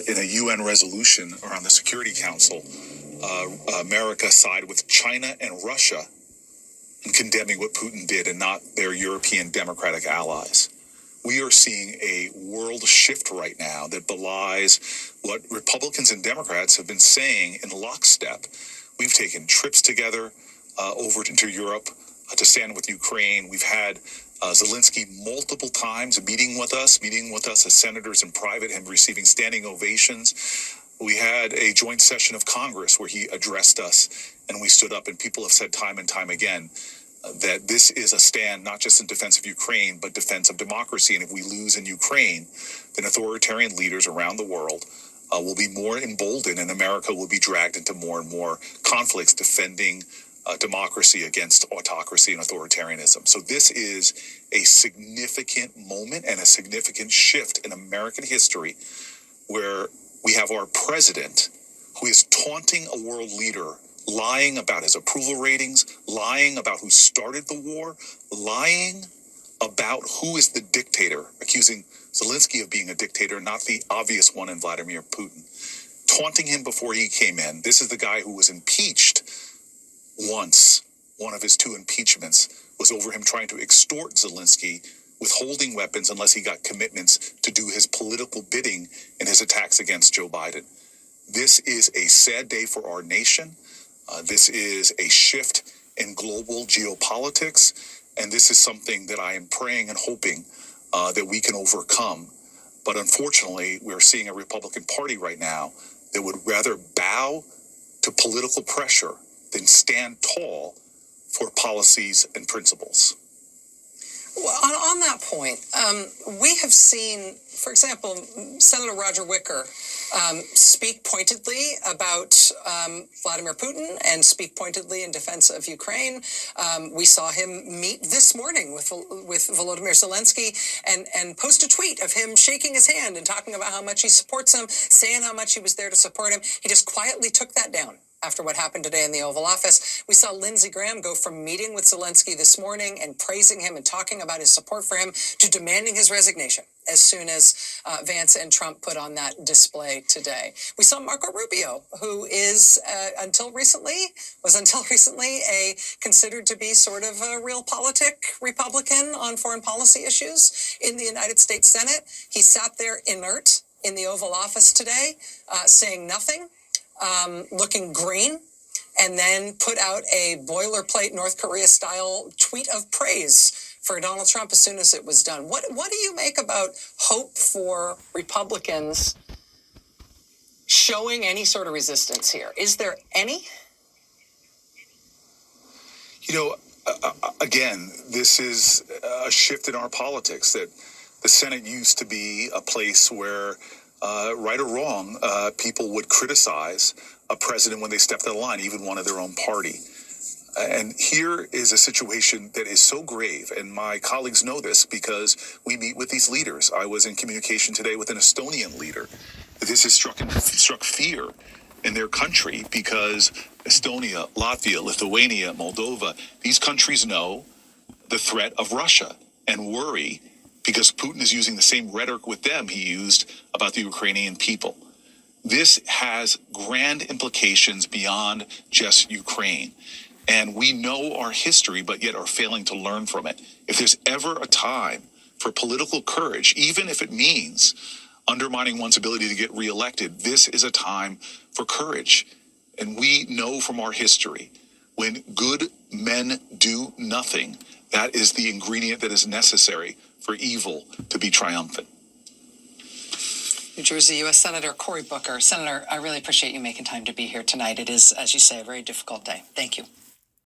in a UN resolution around the Security Council, America sided with China and Russia in condemning what Putin did and not their European democratic allies. We are seeing a world shift right now that belies what Republicans and Democrats have been saying in lockstep. We've taken trips together over into Europe to stand with Ukraine. We've had Zelensky multiple times meeting with us as senators in private, him receiving standing ovations. We had a joint session of Congress where he addressed us and we stood up, and people have said time and time again that this is a stand not just in defense of Ukraine, but defense of democracy. And if we lose in Ukraine, then authoritarian leaders around the world will be more emboldened, and America will be dragged into more and more conflicts defending democracy against autocracy and authoritarianism. So this is a significant moment and a significant shift in American history where we have our president who is taunting a world leader, lying about his approval ratings, lying about who started the war, lying about who is the dictator, accusing Zelensky of being a dictator, not the obvious one in Vladimir Putin, taunting him before he came in. This is the guy who was impeached once. One of his two impeachments was over him trying to extort Zelensky, withholding weapons unless he got commitments to do his political bidding in his attacks against Joe Biden. This is a sad day for our nation. This is a shift in global geopolitics, and this is something that I am praying and hoping that we can overcome. But unfortunately, we're seeing a Republican Party right now that would rather bow to political pressure than stand tall for policies and principles. Well, on that point, we have seen, for example, Senator Roger Wicker speak pointedly about Vladimir Putin and speak pointedly in defense of Ukraine. We saw him meet this morning with Volodymyr Zelensky and post a tweet of him shaking his hand and talking about how much he supports him, saying how much he was there to support him. He just quietly took that down after what happened today in the Oval Office. We saw Lindsey Graham go from meeting with Zelensky this morning and praising him and talking about his support for him to demanding his resignation as soon as Vance and Trump put on that display today. We saw Marco Rubio, who is until recently considered to be sort of a realpolitik Republican on foreign policy issues in the United States Senate. He sat there inert in the Oval Office today, saying nothing. Looking green, and then put out a boilerplate North Korea-style tweet of praise for Donald Trump as soon as it was done. What do you make about hope for Republicans showing any sort of resistance here? Is there any? You know, again, this is a shift in our politics, that the Senate used to be a place where right or wrong, people would criticize a president when they stepped out of line, even one of their own party. And here is a situation that is so grave, and my colleagues know this because we meet with these leaders. I was in communication today with an Estonian leader. This has struck fear in their country because Estonia, Latvia, Lithuania, Moldova, these countries know the threat of Russia and worry because Putin is using the same rhetoric with them he used about the Ukrainian people. This has grand implications beyond just Ukraine. And we know our history, but yet are failing to learn from it. If there's ever a time for political courage, even if it means undermining one's ability to get reelected, this is a time for courage. And we know from our history, when good men do nothing, that is the ingredient that is necessary for evil to be triumphant. New Jersey U.S. Senator Cory Booker. Senator, I really appreciate you making time to be here tonight. It is, as you say, a very difficult day. Thank you.